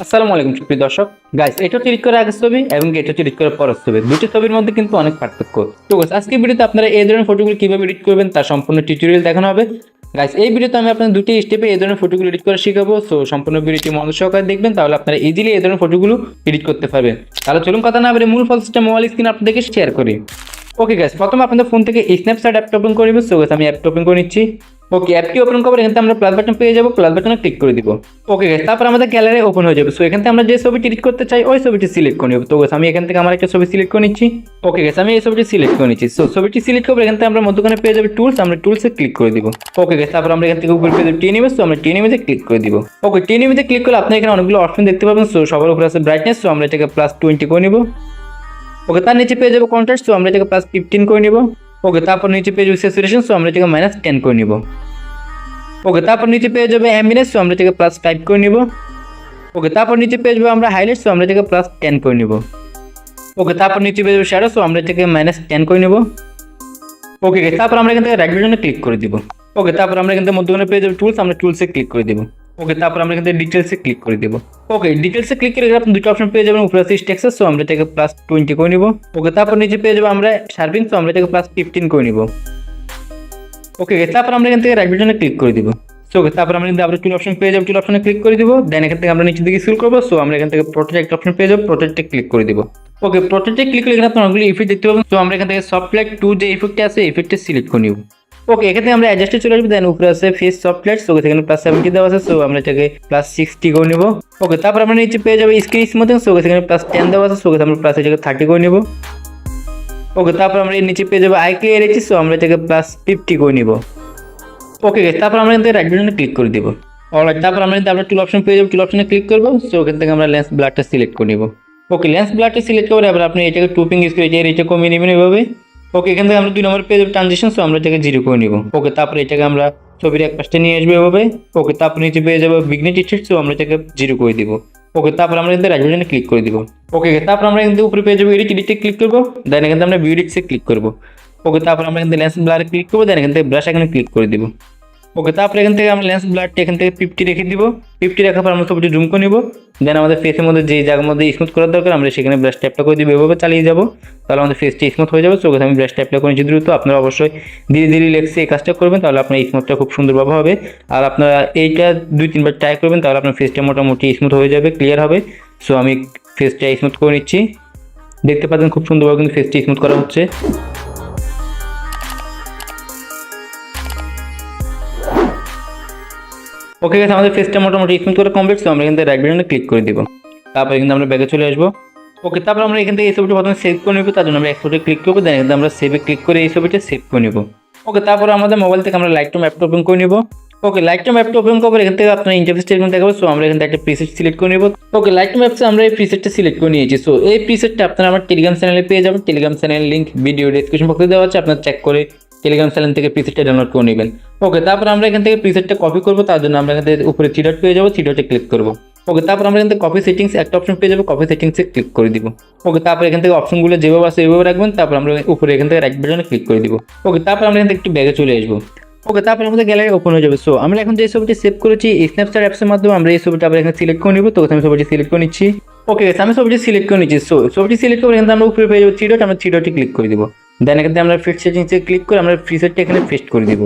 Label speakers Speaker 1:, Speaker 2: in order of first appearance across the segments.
Speaker 1: আসসালামু আলাইকুম সুপ্রিয় দর্শক। গাইস, এটা হচ্ছে এডিট করা আগের ছবি এবং এটা হচ্ছে এডিট করা পরের ছবি। দুটি ছবির মধ্যে কিন্তু অনেক পার্থক্য। তো গাইস, আজকের ভিডিওতে আপনারা এই ধরনের ফটোগুলো কিভাবে এডিট করবেন তার সম্পূর্ণ টিউটোরিয়াল দেখানো হবে। গাইস, এই ভিডিওতে আমি আপনাদের দুটি স্টেপে এই ধরনের ফটোগুলো এডিট করা শেখাবো। সো সম্পূর্ণ ভিডিওটি মনোযোগ সহকারে দেখবেন, তাহলে আপনারা ইজিলি এই ধরনের ফটোগুলো এডিট করতে পারবেন। তাহলে চলুন কথা না বলে মূল ফটোসটা মোবাইল স্ক্রিন আপনাদেরকে শেয়ার করি। ওকে গাইস, প্রথমে আপনাদের ফোন থেকে স্ন্যাপচ্যাট অ্যাপটা ওপেন করে নেবেন। সো গাইস, আমি অ্যাপটা ওপেন করে নিচ্ছি। ওকে, অ্যাপটি ওপেন করার এখান থেকে আমরা প্লাস বাটন পেয়ে যাবো, প্লাস বাটনে ক্লিক করে দিব। ওকে গাইস, তারপর আমাদের গ্যালারি ওপেন হয়ে যাবে। সো এখান থেকে আমরা যে ছবিটি এডিট করতে চাই ওই ছবিটি সিলেক্ট করে নেব। তো গাইস, আমি এখান থেকে আমার একটা ছবি সিলেক্ট করে নিচ্ছি। ওকে গাইস, আমি এই ছবিটি সিলেক্ট করে নিচ্ছি। সো ছবিটি সিলেক্ট করবো, এখান থেকে আমরা মধ্যখানে পেয়ে যাবে টুলস, আমরা টুলসে ক্লিক করে দিব। ওকে গাইস, তারপর আমরা এখান থেকে উপরে পেয়ে যাবে টিন ইমেজ। সো আমরা টিন ইমেজে ক্লিক করে দিব। ওকে, টিন ইমেজে ক্লিক করলে আপনি এখানে অনেকগুলো অপশন দেখতে পাবেন। সো সবার উপরে আছে ব্রাইটনেস। সো আমরা এটাকে +20 করে নিব। ওকে, তার নিচে পেয়ে যাবো কন্ট্রাস্ট। সো আমরা এটাকে +15 করে নিব। ওকে, তারপর নিচে পেয়ে যাবে স্যাচুরেশন। সো আমরা এটাকে -10 করে নিব। ওকে, তারপর নিচে পেয়ে যাবে অ্যাম্বিয়েন্স। সো আমরা এটাকে +5 করে নিব। ওকে, তারপর নিচে পেয়ে যাবো আমরা হাইলাইট। সো আমরা এটাকে +10 করে নিব। ওকে, তারপর নিচে পেয়ে যাবো শ্যাডো। সো আমরা এটাকে -10 করে নিব। ওকে, তারপর আমরা এখান থেকে রাইট বাটনে ক্লিক করে দিব। ওকে, তারপর আমরা এখান থেকে মধ্যখানে পেয়ে যাবো টুলস, আমরা টুলসে ক্লিক করে দিব। ওকে, তারপর আমরা এখান থেকে ডিটেলসে ক্লিক করে দিব। ওকে, ডিটেলসে ক্লিক করে আপনি দুটো অপশন পেয়ে যাবেন। উপরে আছে টেক্সচার। সো আমরা এটাকে +20 করে নিব। ওকে, তারপর নিচে পেয়ে যাবো আমরা শার্পিং। সো আমরা এটাকে +15 করে নিব। ওকে, তারপর আমরা এখান থেকে রাইট বাটনে ক্লিক করে দিব। সো তারপর আমরা কিন্তু আবার টুল অপশন পেয়ে যাবো, টুল অপশনে ক্লিক করে দিব। দেন এখান থেকে আমরা নিচের দিকে স্ক্রল করবো। সো আমরা এখান থেকে প্রোটেক্ট অপশন পেয়ে যাবো, প্রোটেক্টে ক্লিক করে দিব। ওকে, প্রোটেক্টে ক্লিক করে এখানে আপনার অনেকগুলো ইফেক্ট দেখতে পাবেন। সো আমরা এখান থেকে সফট লাইট 2 যে ইফেক্টটা আছে ইফেক্টটা সিলেক্ট করে নিব। ওকে, এখানে আমরা অ্যাডজাস্টে চলে আসবো। দেন উপরে আছে ফেস সফট লাইট। সো এখানে +70 দেওয়া আছে। সো আমরা এটাকে +60 করে নিব। ওকে, তারপর আমরা নিচে পেয়ে যাবো স্ক্রিন স্মুথিং। সো এখানে +10 দেওয়া আছে। সো আমরা এটাকে +30 করে নিব। ওকে, তারপর আমরা এর নিচে পেয়ে যাবো আই ক্লিয়ারিটি। সো আমরা এটাকে +50 করে নিব। ওকে, তারপর আমরা এখান থেকে রাইট বাটনে ক্লিক করে দিব। অলরাইট, তারপর আমরা কিন্তু টুল অপশন পেয়ে যাবো, টুল অপশনে ক্লিক করবো। সো এখান থেকে আমরা লেন্স ব্লারটা সিলেক্ট করে নিব। ওকে, লেন্স ব্লারটা সিলেক্ট করে এবার আপনি এটাকে টুপিং ইউজ করে এটা কমিয়ে নেবেন এভাবে। ওকে, এখান থেকে আমরা 2 নম্বর পেয়ে যাবো ট্রানজিশন। সো আমরা এটাকে 0 করে নিব। ওকে, তারপরে এটাকে আমরা ছবির এক পাশে নিয়ে আসবো এভাবে। ওকে, তারপর নিচে পেয়ে যাবো বিগনেট ইফেক্ট। সো আমরা এটাকে 0 করে দিব। ওকে, তারপর আমরা কিন্তু রাইট বাটনে ক্লিক করে দিব। ওকে, তারপর আমরা কিন্তু উপরে পেয়ে যাবো এডিটে ক্লিক করবো। দেন এখান থেকে আমরা বিউটিক্সে ক্লিক করবো। ওকে, তারপর আমরা কিন্তু লেন্স ব্লারে ক্লিক করবো। দেন এখান থেকে ব্রাশ এখানে ক্লিক করে দিব। ওকে, তারপরে এখান থেকে আমরা লেন্স ব্লারটা এখান থেকে 50 রেখে দিব। 50 রাখার পর আমরা ছবিটি জুম করে নিব। দেন আমাদের ফেসের মধ্যে যে জায়গার মধ্যে স্মুথ করার দরকার আমরা সেখানে ব্রাশ ট্যাপটা করে দিব। এভাবে চালিয়ে যাব, তাহলে আমাদের ফেসটি স্মুথ হয়ে যাবে। সো আমি ব্রাশ ট্যাপটা করে নিচ্ছি দ্রুত। আপনারা অবশ্যই ধীরে ধীরে লেক্সে এই কাজটা করবেন, তাহলে আপনার স্মুথটা খুব সুন্দরভাবে হবে। আর আপনারা এইটা 2-3 বার ট্রাই করবেন, তাহলে আপনার ফেসটা মোটামুটি স্মুথ হয়ে যাবে, ক্লিয়ার হবে। সো আমি ফেসটা স্মুথ করে নিচ্ছি। দেখতে পাচ্ছেন খুব সুন্দরভাবে কিন্তু ফেসটি স্মুথ করা হচ্ছে। ওকে গাইস, আমাদের ফেসটা মোটামুটি স্মুথ করে কমপ্লিট। সো আমরা এখান থেকে রাইট বাটনে ক্লিক করে দিব। তারপর কিন্তু আমরা ব্যাকে চলে আসবো। ওকে, তারপর আমরা এখান থেকে এই ছবিটা প্রথমে সেভ করে নেব। তার জন্য আমরা এক্সপোর্টে ক্লিক করবো। দেন এখান থেকে আমরা সেভে ক্লিক করে এই ছবিটা সেভ করে নেব। ওকে, তারপর আমাদের মোবাইল থেকে আমরা লাইটরুম অ্যাপটা ওপেন করে নেব। ওকে, লাইটরুম অ্যাপটা ওপেন করার এখান থেকে আপনার ইন্টারফেসটা এরকম দেখাবো। সো আমরা এখান থেকে একটা প্রিসেট সিলেক্ট করে নেব। ওকে, লাইটরুম অ্যাপসে আমরা এই প্রিসেটটা সিলেক্ট করে নিয়েছি। সো এই প্রিসেটটা আপনারা আমার টেলিগ্রাম চ্যানেলে পেয়ে যাবেন। Telegram channel link video description বক্সে দেওয়া আছে, আপনারা চেক করে টেলিগ্রাম চ্যানেল থেকে প্রিসেটটা ডাউনলোড করে নেবেন। ওকে, তারপর আমরা এখান থেকে প্রিসেটটা কপি করবো। তার জন্য আমরা এখান থেকে উপরে 3 ডট পেয়ে যাবো, 3 ডটে ক্লিক করবো। ওকে, তারপর আমরা এখান থেকে কপি সেটিংস একটা অপশন পেয়ে যাবো, কপি সেটিংসে ক্লিক করে দিব। ওকে, তারপর এখান থেকে অপশনগুলো যেভাবে আছে এইভাবে রাখবেন। তারপর আমরা উপরে এখান থেকে রাইট বাটনে ক্লিক করে দিব। ওকে, তারপর আমরা এখান থেকে একটু ব্যাগে চলে আসবো। ওকে, তারপর আমাদের গ্যালারি ওপেন হয়ে যাবে। সো আমরা এখন যে ছবিটি সেভ করেছি স্ন্যাপচ্যাট অ্যাপসের মাধ্যমে আমরা এই ছবিটা আবার এখানে সিলেক্ট করে নিব। তো আমি ছবিটি সিলেক্ট করে নিচ্ছি। ওকে, আমি ছবিটি সিলেক্ট করে নিচ্ছি। সো ছবিটি সিলেক্ট করে এখান থেকে আমরা উপরে পেয়ে যাবো 3 ডট, আমরা 3 ডটে ক্লিক করে দিব। দেন এখান থেকে আমরা ফিট সেটিংসে ক্লিক করে আমরা প্রিসেটটা এখানে পেস্ট করে দিব।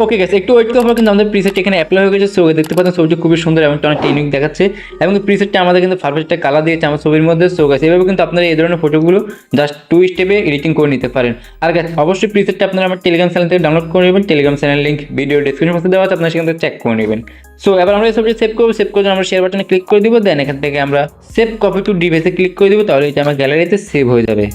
Speaker 1: ওকে গাইস, একটু ওয়েট করার পর কিন্তু আমাদের প্রিসেট এখানে অ্যাপ্লাই হয়ে গেছে। সো দেখতে পাচ্ছেন ছবিটি খুবই সুন্দর এবং অনেক ইউনিক দেখাচ্ছে, এবং প্রিসেটটা আমাদের কিন্তু পারফেক্ট একটা কালার দিয়েছে আমার ছবির মধ্যে। সো গাইস, এভাবে কিন্তু আপনারা এই ধরনের ফটোগুলো জাস্ট 2 স্টেপে এডিটিং করে নিতে পারেন। আর গাইস, অবশ্যই প্রিসেটটা আপনারা আমার টেলিগ্রাম চ্যানেল থেকে ডাউনলোড করে নেবেন। Telegram channel link video description বক্সে দেওয়া আছে, আপনারা সেখান থেকে চেক করে নেবেন। সো এবার আমরা এই ছবিটি সেভ করবো। সেভ করে আমরা শেয়ার বাটনে ক্লিক করে দিব। দেন এখান থেকে আমরা সেভ কপি টু ডিভাইসে ক্লিক করে দিব, তাহলে এটা আমার গ্যালারিতে সেভ হয়ে যাবে।